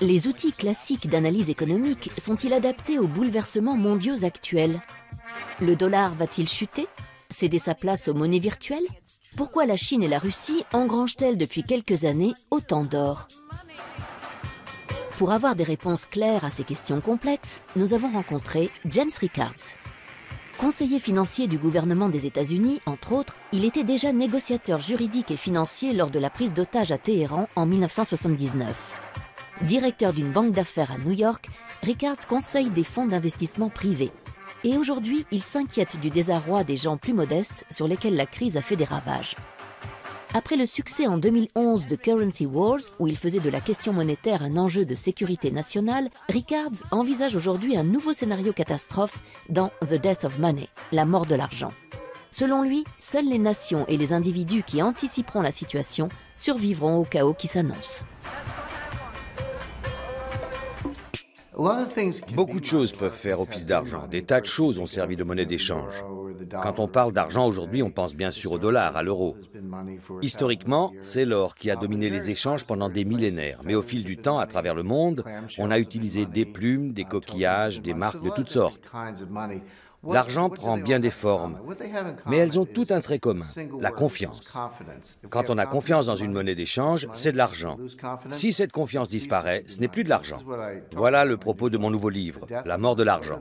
Les outils classiques d'analyse économique sont-ils adaptés aux bouleversements mondiaux actuels? Le dollar va-t-il chuter? Céder sa place aux monnaies virtuelles? Pourquoi la Chine et la Russie engrangent-elles depuis quelques années autant d'or? Pour avoir des réponses claires à ces questions complexes, nous avons rencontré James Rickards. Conseiller financier du gouvernement des États-Unis, entre autres, il était déjà négociateur juridique et financier lors de la prise d'otage à Téhéran en 1979. Directeur d'une banque d'affaires à New York, Rickards conseille des fonds d'investissement privés. Et aujourd'hui, il s'inquiète du désarroi des gens plus modestes sur lesquels la crise a fait des ravages. Après le succès en 2011 de Currency Wars, où il faisait de la question monétaire un enjeu de sécurité nationale, Rickards envisage aujourd'hui un nouveau scénario catastrophe dans The Death of Money, la mort de l'argent. Selon lui, seules les nations et les individus qui anticiperont la situation survivront au chaos qui s'annonce. Beaucoup de choses peuvent faire office d'argent. Des tas de choses ont servi de monnaie d'échange. Quand on parle d'argent aujourd'hui, on pense bien sûr au dollar, à l'euro. Historiquement, c'est l'or qui a dominé les échanges pendant des millénaires. Mais au fil du temps, à travers le monde, on a utilisé des plumes, des coquillages, des marques de toutes sortes. L'argent prend bien des formes, mais elles ont tout un trait commun, la confiance. Quand on a confiance dans une monnaie d'échange, c'est de l'argent. Si cette confiance disparaît, ce n'est plus de l'argent. Voilà le propos de mon nouveau livre, La mort de l'argent.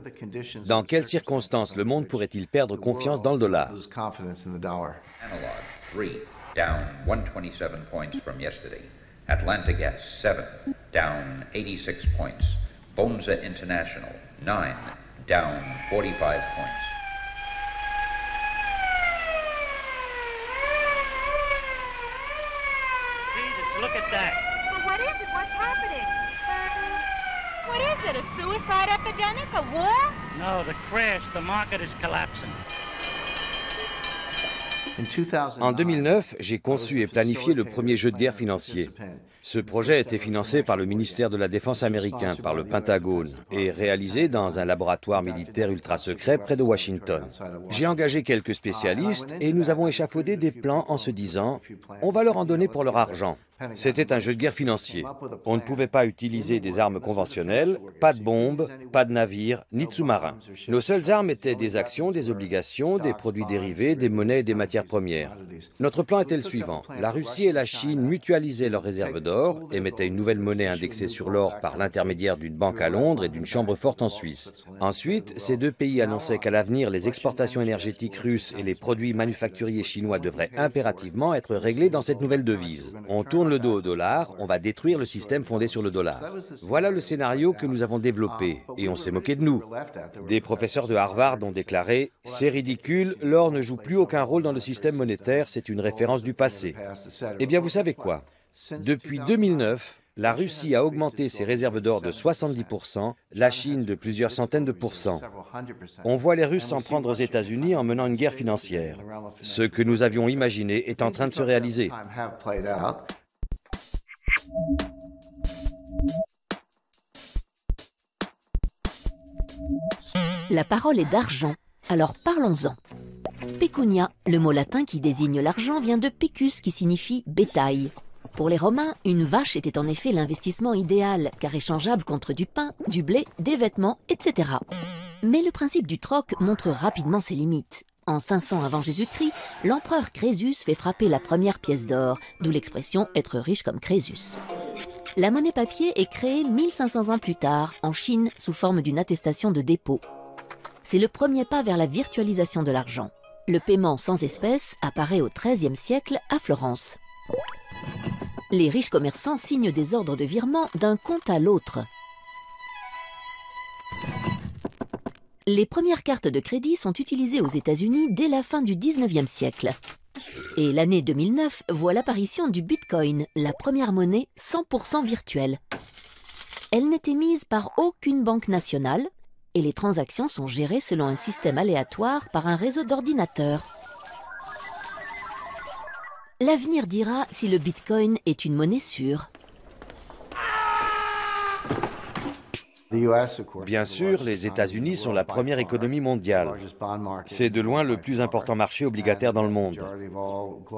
Dans quelles circonstances le monde pourrait-il perdre confiance dans le dollar? Down 127 points from yesterday. Atlanta Gas, 7, down 86 points. Bonza International, 9, down 45 points. Jesus, look at that. Well, what is it? What's happening? What is it? A suicide epidemic? A war? No, the crash. The market is collapsing. En 2009, j'ai conçu et planifié le premier jeu de guerre financier. Ce projet a été financé par le ministère de la Défense américain, par le Pentagone, et réalisé dans un laboratoire militaire ultra secret près de Washington. J'ai engagé quelques spécialistes et nous avons échafaudé des plans en se disant « on va leur en donner pour leur argent ». C'était un jeu de guerre financier. On ne pouvait pas utiliser des armes conventionnelles, pas de bombes, pas de navires, ni de sous-marins. Nos seules armes étaient des actions, des obligations, des produits dérivés, des monnaies et des matières premières. Notre plan était le suivant. La Russie et la Chine mutualisaient leurs réserves d'or, émettaient une nouvelle monnaie indexée sur l'or par l'intermédiaire d'une banque à Londres et d'une chambre forte en Suisse. Ensuite, ces deux pays annonçaient qu'à l'avenir, les exportations énergétiques russes et les produits manufacturiers chinois devraient impérativement être réglés dans cette nouvelle devise. On tourne le dos au dollar, on va détruire le système fondé sur le dollar. Voilà le scénario que nous avons développé, et on s'est moqué de nous. Des professeurs de Harvard ont déclaré « C'est ridicule, l'or ne joue plus aucun rôle dans le système monétaire, c'est une référence du passé. » Eh bien, vous savez quoi? Depuis 2009, la Russie a augmenté ses réserves d'or de 70%, la Chine de plusieurs centaines de pourcents. On voit les Russes s'en prendre aux États-Unis en menant une guerre financière. Ce que nous avions imaginé est en train de se réaliser. La parole est d'argent, alors parlons-en. Pecunia, le mot latin qui désigne l'argent, vient de pecus qui signifie bétail. Pour les Romains, une vache était en effet l'investissement idéal, car échangeable contre du pain, du blé, des vêtements, etc. Mais le principe du troc montre rapidement ses limites. En 500 avant Jésus-Christ, l'empereur Crésus fait frapper la première pièce d'or, d'où l'expression « être riche comme Crésus ». La monnaie papier est créée 1500 ans plus tard, en Chine, sous forme d'une attestation de dépôt. C'est le premier pas vers la virtualisation de l'argent. Le paiement sans espèces apparaît au XIIIe siècle à Florence. Les riches commerçants signent des ordres de virement d'un compte à l'autre. Les premières cartes de crédit sont utilisées aux États-Unis dès la fin du XIXe siècle. Et l'année 2009 voit l'apparition du Bitcoin, la première monnaie 100% virtuelle. Elle n'est émise par aucune banque nationale et les transactions sont gérées selon un système aléatoire par un réseau d'ordinateurs. L'avenir dira si le Bitcoin est une monnaie sûre. Bien sûr, les États-Unis sont la première économie mondiale. C'est de loin le plus important marché obligataire dans le monde.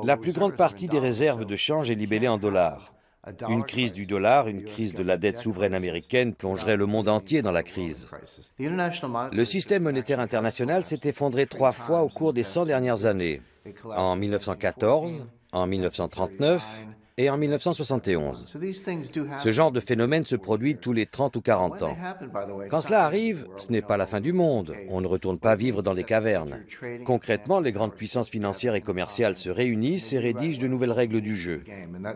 La plus grande partie des réserves de change est libellée en dollars. Une crise du dollar, une crise de la dette souveraine américaine plongerait le monde entier dans la crise. Le système monétaire international s'est effondré 3 fois au cours des 100 dernières années, en 1914, en 1939 et en 1971. Ce genre de phénomène se produit tous les 30 ou 40 ans. Quand cela arrive, ce n'est pas la fin du monde. On ne retourne pas vivre dans des cavernes. Concrètement, les grandes puissances financières et commerciales se réunissent et rédigent de nouvelles règles du jeu.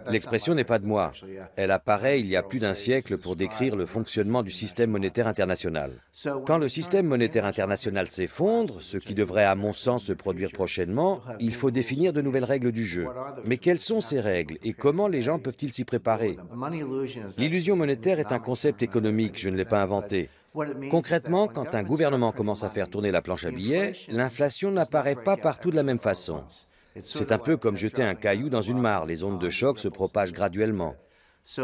L'expression n'est pas de moi. Elle apparaît il y a plus d'un siècle pour décrire le fonctionnement du système monétaire international. Quand le système monétaire international s'effondre, ce qui devrait à mon sens se produire prochainement, il faut définir de nouvelles règles du jeu. Mais quelles sont ces règles et comment les gens peuvent-ils s'y préparer? L'illusion monétaire est un concept économique, je ne l'ai pas inventé. Concrètement, quand un gouvernement commence à faire tourner la planche à billets, l'inflation n'apparaît pas partout de la même façon. C'est un peu comme jeter un caillou dans une mare, les ondes de choc se propagent graduellement.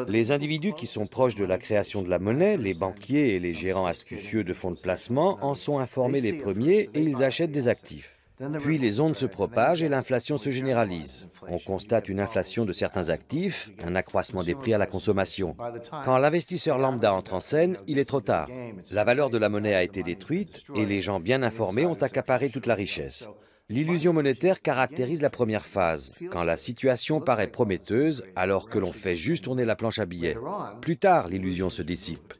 Les individus qui sont proches de la création de la monnaie, les banquiers et les gérants astucieux de fonds de placement, en sont informés les premiers et ils achètent des actifs. Puis les ondes se propagent et l'inflation se généralise. On constate une inflation de certains actifs, un accroissement des prix à la consommation. Quand l'investisseur lambda entre en scène, il est trop tard. La valeur de la monnaie a été détruite et les gens bien informés ont accaparé toute la richesse. L'illusion monétaire caractérise la première phase, quand la situation paraît prometteuse alors que l'on fait juste tourner la planche à billets. Plus tard, l'illusion se dissipe.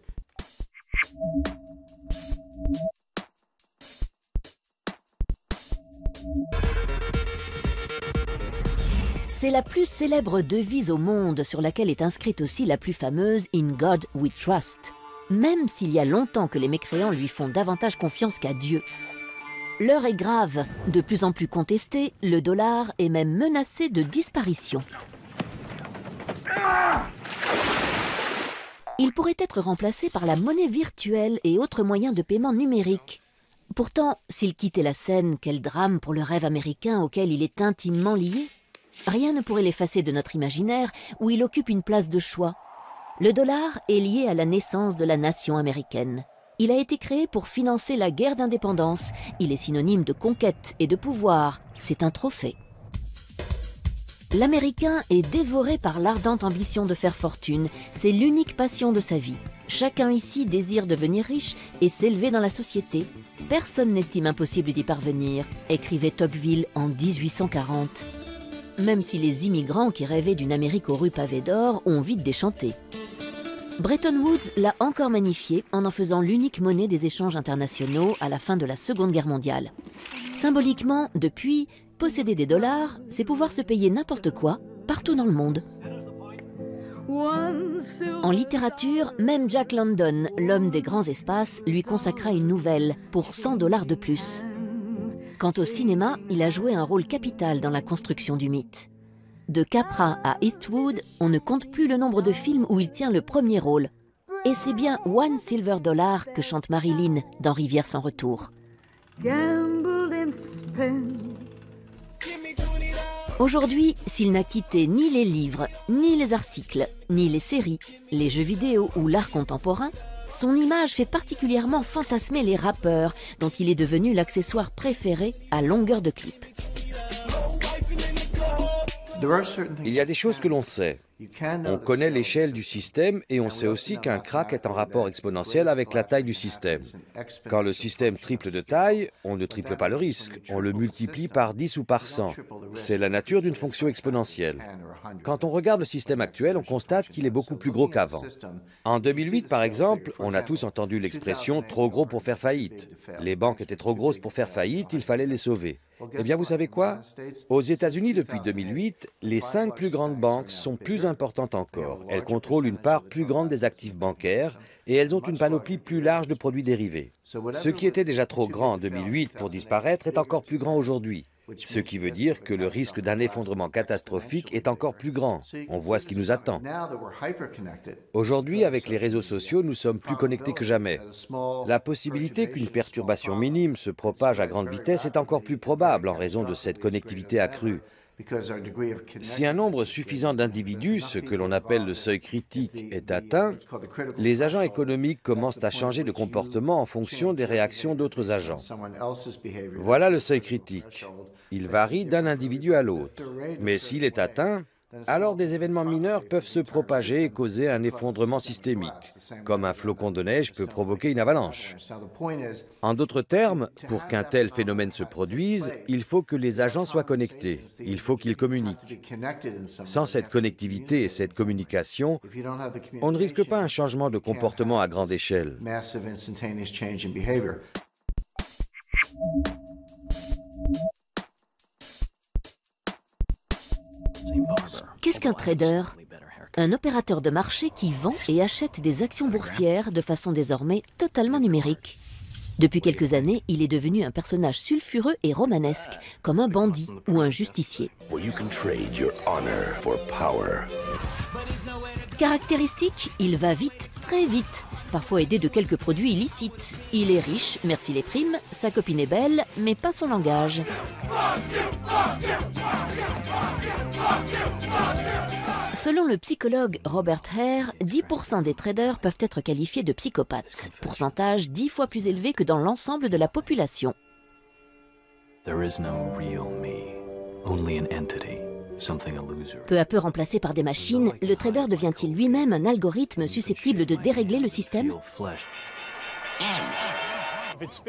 C'est la plus célèbre devise au monde sur laquelle est inscrite aussi la plus fameuse « In God we trust », même s'il y a longtemps que les mécréants lui font davantage confiance qu'à Dieu. L'heure est grave, de plus en plus contesté, le dollar est même menacé de disparition. Il pourrait être remplacé par la monnaie virtuelle et autres moyens de paiement numériques. Pourtant, s'il quittait la scène, quel drame pour le rêve américain auquel il est intimement lié. Rien ne pourrait l'effacer de notre imaginaire où il occupe une place de choix. Le dollar est lié à la naissance de la nation américaine. Il a été créé pour financer la guerre d'indépendance. Il est synonyme de conquête et de pouvoir. C'est un trophée. L'Américain est dévoré par l'ardente ambition de faire fortune. C'est l'unique passion de sa vie. Chacun ici désire devenir riche et s'élever dans la société. Personne n'estime impossible d'y parvenir, écrivait Tocqueville en 1840. Même si les immigrants qui rêvaient d'une Amérique aux rues pavées d'or ont vite déchanté. Bretton Woods l'a encore magnifié en faisant l'unique monnaie des échanges internationaux à la fin de la Seconde Guerre mondiale. Symboliquement, depuis, posséder des dollars, c'est pouvoir se payer n'importe quoi, partout dans le monde. En littérature, même Jack London, l'homme des grands espaces, lui consacra une nouvelle pour $100 de plus. Quant au cinéma, il a joué un rôle capital dans la construction du mythe. De Capra à Eastwood, on ne compte plus le nombre de films où il tient le premier rôle. Et c'est bien $1 silver que chante Marilyn dans Rivière sans retour. Aujourd'hui, s'il n'a quitté ni les livres, ni les articles, ni les séries, les jeux vidéo ou l'art contemporain, son image fait particulièrement fantasmer les rappeurs, dont il est devenu l'accessoire préféré à longueur de clip. Il y a des choses que l'on sait. On connaît l'échelle du système et on sait aussi qu'un krach est en rapport exponentiel avec la taille du système. Quand le système triple de taille, on ne triple pas le risque, on le multiplie par 10 ou par 100. C'est la nature d'une fonction exponentielle. Quand on regarde le système actuel, on constate qu'il est beaucoup plus gros qu'avant. En 2008, par exemple, on a tous entendu l'expression « trop gros pour faire faillite ». Les banques étaient trop grosses pour faire faillite, il fallait les sauver. Eh bien, vous savez quoi? Aux États-Unis, depuis 2008, les 5 plus grandes banques sont plus importantes encore. Elles contrôlent une part plus grande des actifs bancaires et elles ont une panoplie plus large de produits dérivés. Ce qui était déjà trop grand en 2008 pour disparaître est encore plus grand aujourd'hui. Ce qui veut dire que le risque d'un effondrement catastrophique est encore plus grand. On voit ce qui nous attend. Aujourd'hui, avec les réseaux sociaux, nous sommes plus connectés que jamais. La possibilité qu'une perturbation minime se propage à grande vitesse est encore plus probable en raison de cette connectivité accrue. Si un nombre suffisant d'individus, ce que l'on appelle le seuil critique, est atteint, les agents économiques commencent à changer de comportement en fonction des réactions d'autres agents. Voilà le seuil critique. Il varie d'un individu à l'autre. Mais s'il est atteint, alors des événements mineurs peuvent se propager et causer un effondrement systémique, comme un flocon de neige peut provoquer une avalanche. En d'autres termes, pour qu'un tel phénomène se produise, il faut que les agents soient connectés, il faut qu'ils communiquent. Sans cette connectivité et cette communication, on ne risque pas un changement de comportement à grande échelle. Qu'est-ce qu'un trader? Un opérateur de marché qui vend et achète des actions boursières de façon désormais totalement numérique. Depuis quelques années, il est devenu un personnage sulfureux et romanesque, comme un bandit ou un justicier. Caractéristique, il va vite, très vite, parfois aidé de quelques produits illicites. Il est riche, merci les primes, sa copine est belle, mais pas son langage. Selon le psychologue Robert Hare, 10% des traders peuvent être qualifiés de psychopathes, pourcentage 10 fois plus élevé que dans l'ensemble de la population. Peu à peu remplacé par des machines, le trader devient-il lui-même un algorithme susceptible de dérégler le système?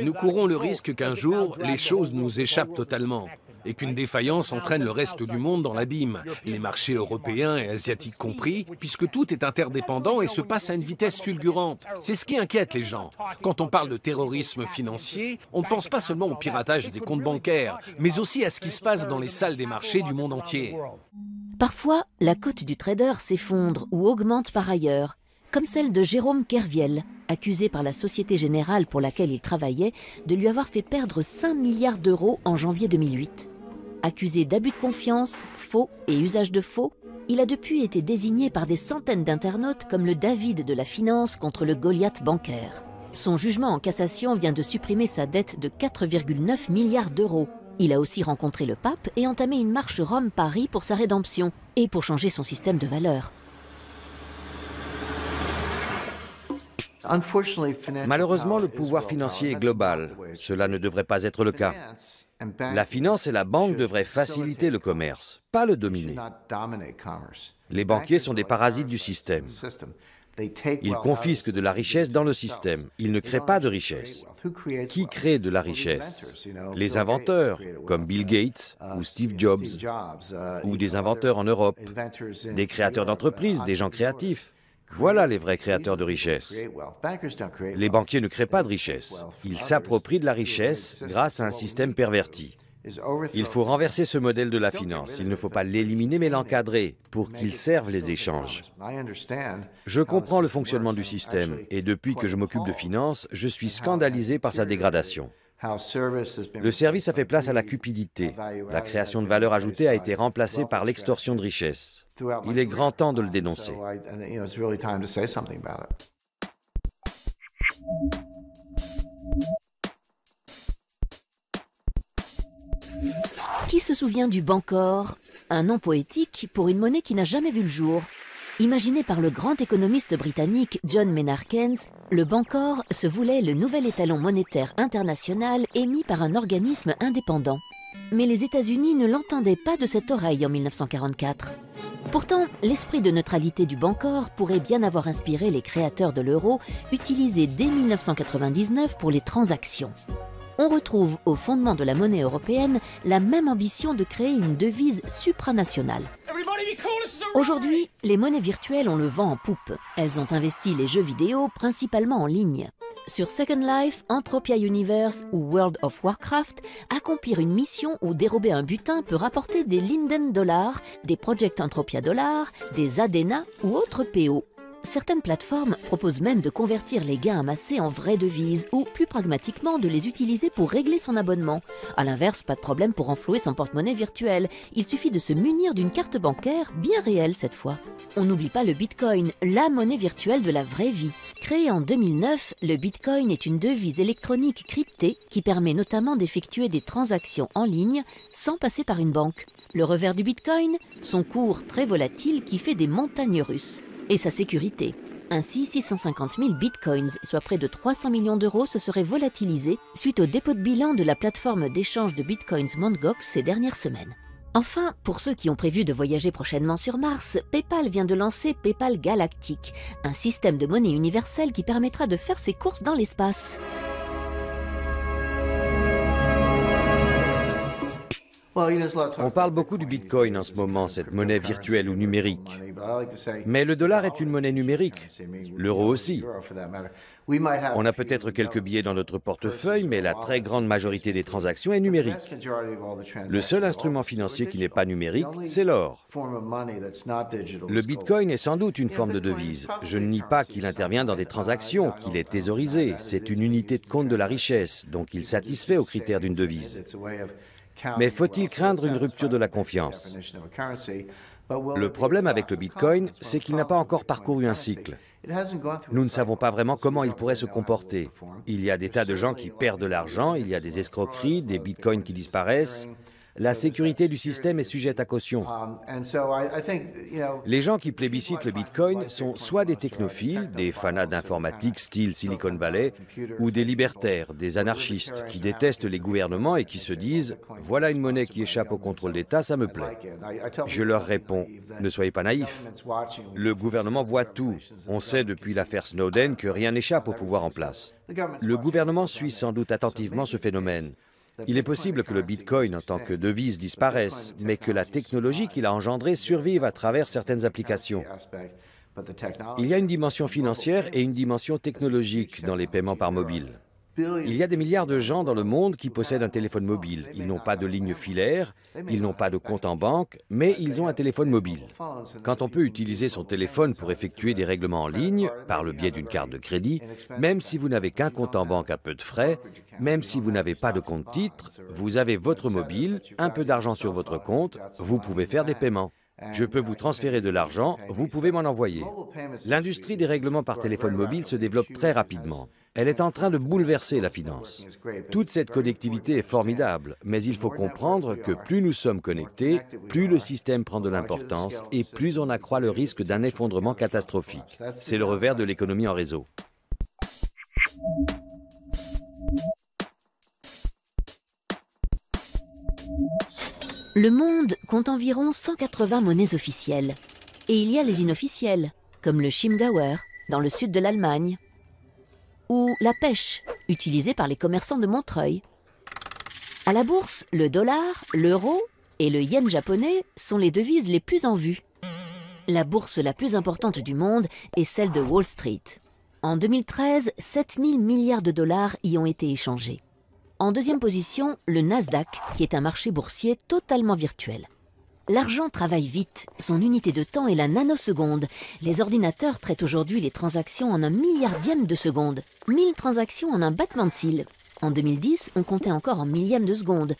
Nous courons le risque qu'un jour, les choses nous échappent totalement et qu'une défaillance entraîne le reste du monde dans l'abîme, les marchés européens et asiatiques compris, puisque tout est interdépendant et se passe à une vitesse fulgurante. C'est ce qui inquiète les gens. Quand on parle de terrorisme financier, on ne pense pas seulement au piratage des comptes bancaires, mais aussi à ce qui se passe dans les salles des marchés du monde entier. Parfois, la cote du trader s'effondre ou augmente par ailleurs, comme celle de Jérôme Kerviel, accusé par la Société Générale pour laquelle il travaillait de lui avoir fait perdre 5 milliards d'euros en janvier 2008. Accusé d'abus de confiance, faux et usage de faux, il a depuis été désigné par des centaines d'internautes comme le David de la finance contre le Goliath bancaire. Son jugement en cassation vient de supprimer sa dette de 4,9 milliards d'euros. Il a aussi rencontré le pape et entamé une marche Rome-Paris pour sa rédemption et pour changer son système de valeurs. Malheureusement, le pouvoir financier est global. Cela ne devrait pas être le cas. La finance et la banque devraient faciliter le commerce, pas le dominer. Les banquiers sont des parasites du système. Ils confisquent de la richesse dans le système. Ils ne créent pas de richesse. Qui crée de la richesse? Les inventeurs, comme Bill Gates ou Steve Jobs, ou des inventeurs en Europe, des créateurs d'entreprises, des gens créatifs. Voilà les vrais créateurs de richesse. Les banquiers ne créent pas de richesse. Ils s'approprient de la richesse grâce à un système perverti. Il faut renverser ce modèle de la finance. Il ne faut pas l'éliminer mais l'encadrer pour qu'il serve les échanges. Je comprends le fonctionnement du système et depuis que je m'occupe de finance, je suis scandalisé par sa dégradation. Le service a fait place à la cupidité. La création de valeur ajoutée a été remplacée par l'extorsion de richesse. Il est grand temps de le dénoncer. Qui se souvient du Bancor, un nom poétique pour une monnaie qui n'a jamais vu le jour? Imaginé par le grand économiste britannique John Maynard Keynes, le Bancor se voulait le nouvel étalon monétaire international émis par un organisme indépendant. Mais les États-Unis ne l'entendaient pas de cette oreille en 1944. Pourtant, l'esprit de neutralité du Bancor pourrait bien avoir inspiré les créateurs de l'euro, utilisé dès 1999 pour les transactions. On retrouve au fondement de la monnaie européenne la même ambition de créer une devise supranationale. Aujourd'hui, les monnaies virtuelles ont le vent en poupe. Elles ont investi les jeux vidéo principalement en ligne. Sur Second Life, Entropia Universe ou World of Warcraft, accomplir une mission ou dérober un butin peut rapporter des Linden Dollars, des Project Entropia Dollars, des Adena ou autres PO. Certaines plateformes proposent même de convertir les gains amassés en vraies devises ou, plus pragmatiquement, de les utiliser pour régler son abonnement. A l'inverse, pas de problème pour renflouer son porte-monnaie virtuel. Il suffit de se munir d'une carte bancaire, bien réelle cette fois. On n'oublie pas le Bitcoin, la monnaie virtuelle de la vraie vie. Créé en 2009, le Bitcoin est une devise électronique cryptée qui permet notamment d'effectuer des transactions en ligne sans passer par une banque. Le revers du Bitcoin, son cours très volatile qui fait des montagnes russes. Et sa sécurité. Ainsi, 650 000 bitcoins, soit près de 300 millions d'euros, se seraient volatilisés suite au dépôt de bilan de la plateforme d'échange de bitcoins Mt. Gox ces dernières semaines. Enfin, pour ceux qui ont prévu de voyager prochainement sur Mars, PayPal vient de lancer PayPal Galactic, un système de monnaie universelle qui permettra de faire ses courses dans l'espace. On parle beaucoup du Bitcoin en ce moment, cette monnaie virtuelle ou numérique. Mais le dollar est une monnaie numérique, l'euro aussi. On a peut-être quelques billets dans notre portefeuille, mais la très grande majorité des transactions est numérique. Le seul instrument financier qui n'est pas numérique, c'est l'or. Le Bitcoin est sans doute une forme de devise. Je ne nie pas qu'il intervient dans des transactions, qu'il est thésaurisé. C'est une unité de compte de la richesse, donc il satisfait aux critères d'une devise. Mais faut-il craindre une rupture de la confiance? Le problème avec le Bitcoin, c'est qu'il n'a pas encore parcouru un cycle. Nous ne savons pas vraiment comment il pourrait se comporter. Il y a des tas de gens qui perdent de l'argent, il y a des escroqueries, des bitcoins qui disparaissent. La sécurité du système est sujette à caution. Les gens qui plébiscitent le Bitcoin sont soit des technophiles, des fanats d'informatique style Silicon Valley, ou des libertaires, des anarchistes, qui détestent les gouvernements et qui se disent « Voilà une monnaie qui échappe au contrôle d'État, ça me plaît ». Je leur réponds « Ne soyez pas naïfs. Le gouvernement voit tout. On sait depuis l'affaire Snowden que rien n'échappe au pouvoir en place. Le gouvernement suit sans doute attentivement ce phénomène. Il est possible que le Bitcoin en tant que devise disparaisse, mais que la technologie qu'il a engendrée survive à travers certaines applications. Il y a une dimension financière et une dimension technologique dans les paiements par mobile. Il y a des milliards de gens dans le monde qui possèdent un téléphone mobile. Ils n'ont pas de ligne filaire, ils n'ont pas de compte en banque, mais ils ont un téléphone mobile. Quand on peut utiliser son téléphone pour effectuer des règlements en ligne, par le biais d'une carte de crédit, même si vous n'avez qu'un compte en banque à peu de frais, même si vous n'avez pas de compte titre, vous avez votre mobile, un peu d'argent sur votre compte, vous pouvez faire des paiements. Je peux vous transférer de l'argent, vous pouvez m'en envoyer. L'industrie des règlements par téléphone mobile se développe très rapidement. Elle est en train de bouleverser la finance. Toute cette connectivité est formidable, mais il faut comprendre que plus nous sommes connectés, plus le système prend de l'importance et plus on accroît le risque d'un effondrement catastrophique. C'est le revers de l'économie en réseau. Le monde compte environ 180 monnaies officielles. Et il y a les inofficielles, comme le Chiemgauer, dans le sud de l'Allemagne, ou la pêche, utilisée par les commerçants de Montreuil. À la bourse, le dollar, l'euro et le yen japonais sont les devises les plus en vue. La bourse la plus importante du monde est celle de Wall Street. En 2013, 7 000 milliards de dollars y ont été échangés. En deuxième position, le Nasdaq, qui est un marché boursier totalement virtuel. L'argent travaille vite, son unité de temps est la nanoseconde. Les ordinateurs traitent aujourd'hui les transactions en un milliardième de seconde. 1000 transactions en un battement de cils. En 2010, on comptait encore en millième de seconde.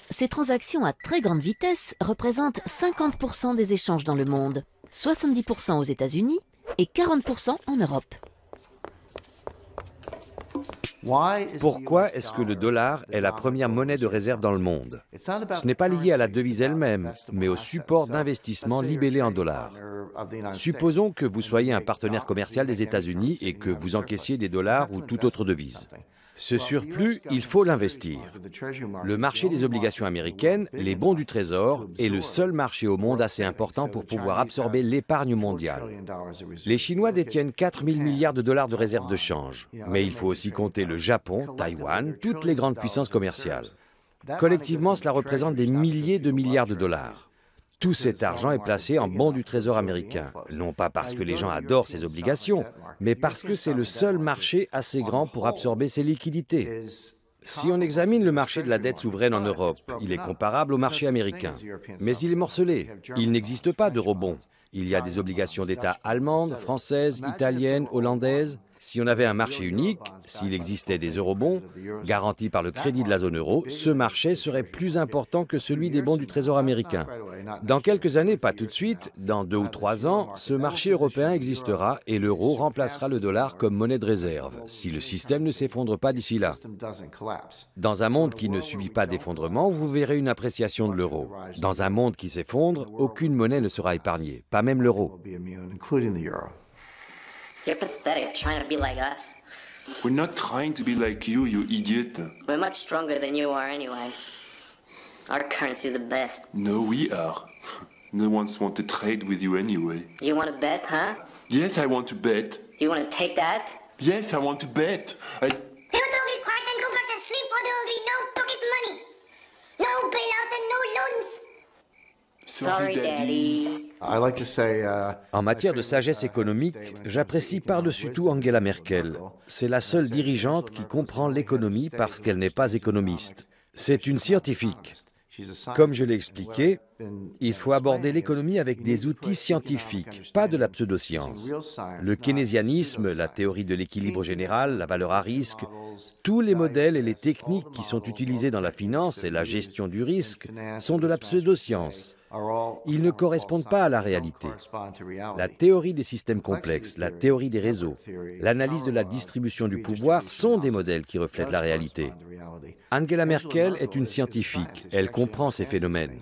Ces transactions à très grande vitesse représentent 50% des échanges dans le monde, 70% aux États-Unis et 40% en Europe. Pourquoi est-ce que le dollar est la première monnaie de réserve dans le monde? Ce n'est pas lié à la devise elle-même, mais au support d'investissement libellé en dollars. Supposons que vous soyez un partenaire commercial des États-Unis et que vous encaissiez des dollars ou toute autre devise. Ce surplus, il faut l'investir. Le marché des obligations américaines, les bons du Trésor, est le seul marché au monde assez important pour pouvoir absorber l'épargne mondiale. Les Chinois détiennent 4 000 milliards de dollars de réserves de change. Mais il faut aussi compter le Japon, Taïwan, toutes les grandes puissances commerciales. Collectivement, cela représente des milliers de milliards de dollars. Tout cet argent est placé en bons du Trésor américain, non pas parce que les gens adorent ces obligations, mais parce que c'est le seul marché assez grand pour absorber ces liquidités. Si on examine le marché de la dette souveraine en Europe, il est comparable au marché américain. Mais il est morcelé. Il n'existe pas d'eurobond. Il y a des obligations d'État allemandes, françaises, italiennes, hollandaises. Si on avait un marché unique, s'il existait des eurobonds, garantis par le crédit de la zone euro, ce marché serait plus important que celui des bons du Trésor américain. Dans quelques années, pas tout de suite, dans 2 ou 3 ans, ce marché européen existera et l'euro remplacera le dollar comme monnaie de réserve, si le système ne s'effondre pas d'ici là. Dans un monde qui ne subit pas d'effondrement, vous verrez une appréciation de l'euro. Dans un monde qui s'effondre, aucune monnaie ne sera épargnée, pas même l'euro. You're pathetic trying to be like us. We're not trying to be like you idiot. We're much stronger than you are anyway. Our currency's the best. No, we are. No one's want to trade with you anyway. You want to bet, huh? Yes, I want to bet. You want to take that? Yes, I want to bet. People don't get quiet and go back to sleep or there will be no pocket money. No bailout and no loans. Sorry, Daddy. En matière de sagesse économique, j'apprécie par-dessus tout Angela Merkel. C'est la seule dirigeante qui comprend l'économie parce qu'elle n'est pas économiste. C'est une scientifique. Comme je l'ai expliqué, il faut aborder l'économie avec des outils scientifiques, pas de la pseudoscience. Le keynésianisme, la théorie de l'équilibre général, la valeur à risque, tous les modèles et les techniques qui sont utilisés dans la finance et la gestion du risque sont de la pseudoscience. Ils ne correspondent pas à la réalité. La théorie des systèmes complexes, la théorie des réseaux, l'analyse de la distribution du pouvoir sont des modèles qui reflètent la réalité. Angela Merkel est une scientifique, elle comprend ces phénomènes.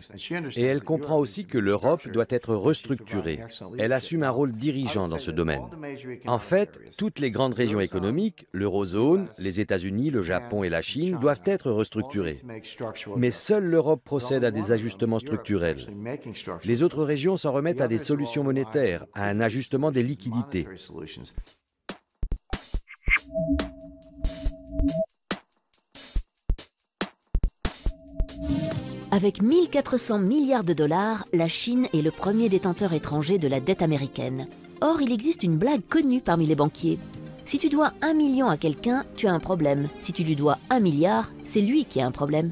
Et elle comprend aussi que l'Europe doit être restructurée. Elle assume un rôle dirigeant dans ce domaine. En fait, toutes les grandes régions économiques, l'eurozone, les États-Unis, le Japon et la Chine doivent être restructurées. Mais seule l'Europe procède à des ajustements structurels. Les autres régions s'en remettent à des solutions monétaires, à un ajustement des liquidités. Avec 1400 milliards de dollars, la Chine est le premier détenteur étranger de la dette américaine. Or, il existe une blague connue parmi les banquiers. Si tu dois 1 million à quelqu'un, tu as un problème. Si tu lui dois 1 milliard, c'est lui qui a un problème.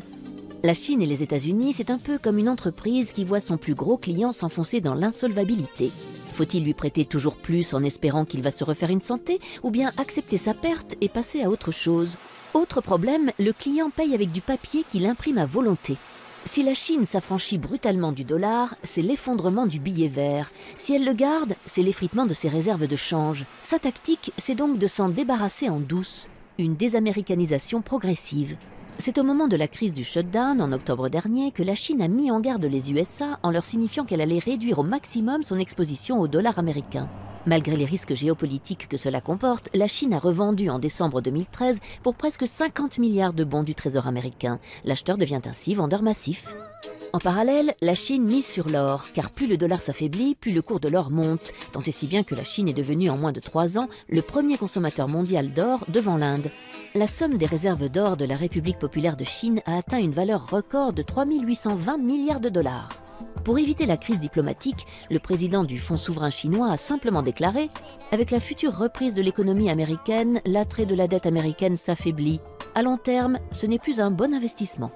La Chine et les États-Unis, c'est un peu comme une entreprise qui voit son plus gros client s'enfoncer dans l'insolvabilité. Faut-il lui prêter toujours plus en espérant qu'il va se refaire une santé, ou bien accepter sa perte et passer à autre chose? Autre problème, le client paye avec du papier qu'il imprime à volonté. Si la Chine s'affranchit brutalement du dollar, c'est l'effondrement du billet vert. Si elle le garde, c'est l'effritement de ses réserves de change. Sa tactique, c'est donc de s'en débarrasser en douce. Une désaméricanisation progressive. C'est au moment de la crise du shutdown, en octobre dernier, que la Chine a mis en garde les USA en leur signifiant qu'elle allait réduire au maximum son exposition au dollar américain. Malgré les risques géopolitiques que cela comporte, la Chine a revendu en décembre 2013 pour presque 50 milliards de bons du Trésor américain. L'acheteur devient ainsi vendeur massif. En parallèle, la Chine mise sur l'or, car plus le dollar s'affaiblit, plus le cours de l'or monte, tant et si bien que la Chine est devenue en moins de 3 ans le premier consommateur mondial d'or devant l'Inde. La somme des réserves d'or de la République populaire de Chine a atteint une valeur record de 3 820 milliards de dollars. Pour éviter la crise diplomatique, le président du Fonds souverain chinois a simplement déclaré « Avec la future reprise de l'économie américaine, l'attrait de la dette américaine s'affaiblit. À long terme, ce n'est plus un bon investissement. »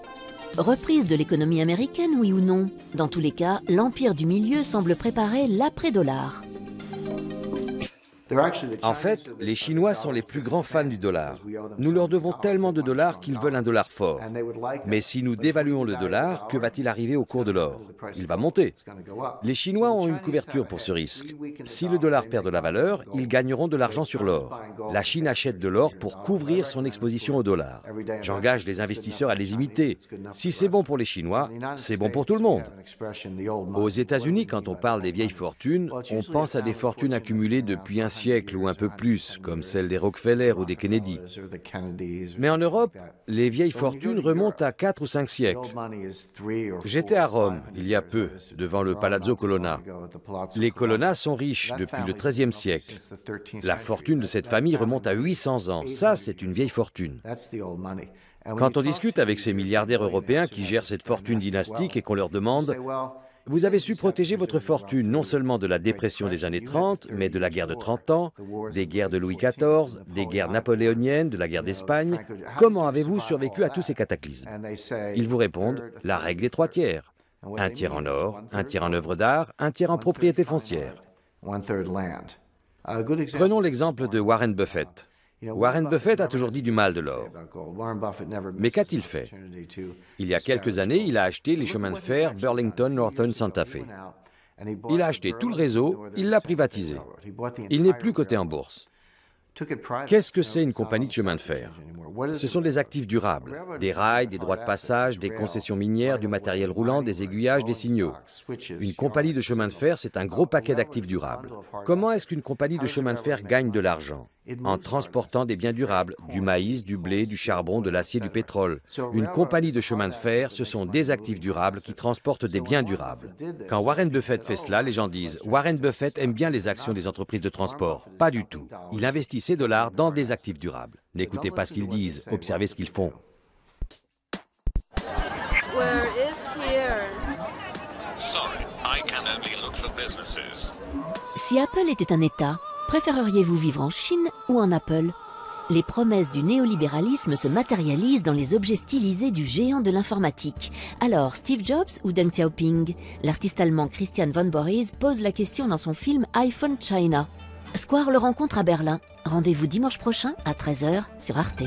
Reprise de l'économie américaine, oui ou non? Dans tous les cas, l'empire du milieu semble préparer l'après-dollar. En fait, les Chinois sont les plus grands fans du dollar. Nous leur devons tellement de dollars qu'ils veulent un dollar fort. Mais si nous dévaluons le dollar, que va-t-il arriver au cours de l'or? Il va monter. Les Chinois ont une couverture pour ce risque. Si le dollar perd de la valeur, ils gagneront de l'argent sur l'or. La Chine achète de l'or pour couvrir son exposition au dollar. J'engage les investisseurs à les imiter. Si c'est bon pour les Chinois, c'est bon pour tout le monde. Aux États-Unis, quand on parle des vieilles fortunes, on pense à des fortunes accumulées depuis un siècle ou un peu plus, comme celles des Rockefeller ou des Kennedy. Mais en Europe, les vieilles fortunes remontent à 4 ou 5 siècles. J'étais à Rome, il y a peu, devant le Palazzo Colonna. Les Colonna sont riches depuis le XIIIe siècle. La fortune de cette famille remonte à 800 ans. Ça, c'est une vieille fortune. Quand on discute avec ces milliardaires européens qui gèrent cette fortune dynastique et qu'on leur demande « Vous avez su protéger votre fortune non seulement de la dépression des années 30, mais de la guerre de 30 ans, des guerres de Louis XIV, des guerres napoléoniennes, de la guerre d'Espagne. Comment avez-vous survécu à tous ces cataclysmes ?» Ils vous répondent « La règle est 3 tiers. Un tiers en or, un tiers en œuvres d'art, un tiers en propriété foncière. » Prenons l'exemple de Warren Buffett. Warren Buffett a toujours dit du mal de l'or. Mais qu'a-t-il fait? Il y a quelques années, il a acheté les chemins de fer Burlington Northern Santa Fe. Il a acheté tout le réseau, il l'a privatisé. Il n'est plus coté en bourse. Qu'est-ce que c'est une compagnie de chemin de fer? Ce sont des actifs durables, des rails, des droits de passage, des concessions minières, du matériel roulant, des aiguillages, des signaux. Une compagnie de chemin de fer, c'est un gros paquet d'actifs durables. Comment est-ce qu'une compagnie de chemin de fer gagne de l'argent? en transportant des biens durables, du maïs, du blé, du charbon, de l'acier, du pétrole. Une compagnie de chemin de fer, ce sont des actifs durables qui transportent des biens durables. Quand Warren Buffett fait cela, les gens disent « Warren Buffett aime bien les actions des entreprises de transport ». Pas du tout. Il investit ses dollars dans des actifs durables. N'écoutez pas ce qu'ils disent, observez ce qu'ils font. Where is here? Sorry, I can only look for businesses. Si Apple était un État, préféreriez-vous vivre en Chine ou en Apple? Les promesses du néolibéralisme se matérialisent dans les objets stylisés du géant de l'informatique. Alors, Steve Jobs ou Deng Xiaoping? L'artiste allemand Christian von Borries pose la question dans son film iPhone China. Square le rencontre à Berlin. Rendez-vous dimanche prochain à 13h sur Arte.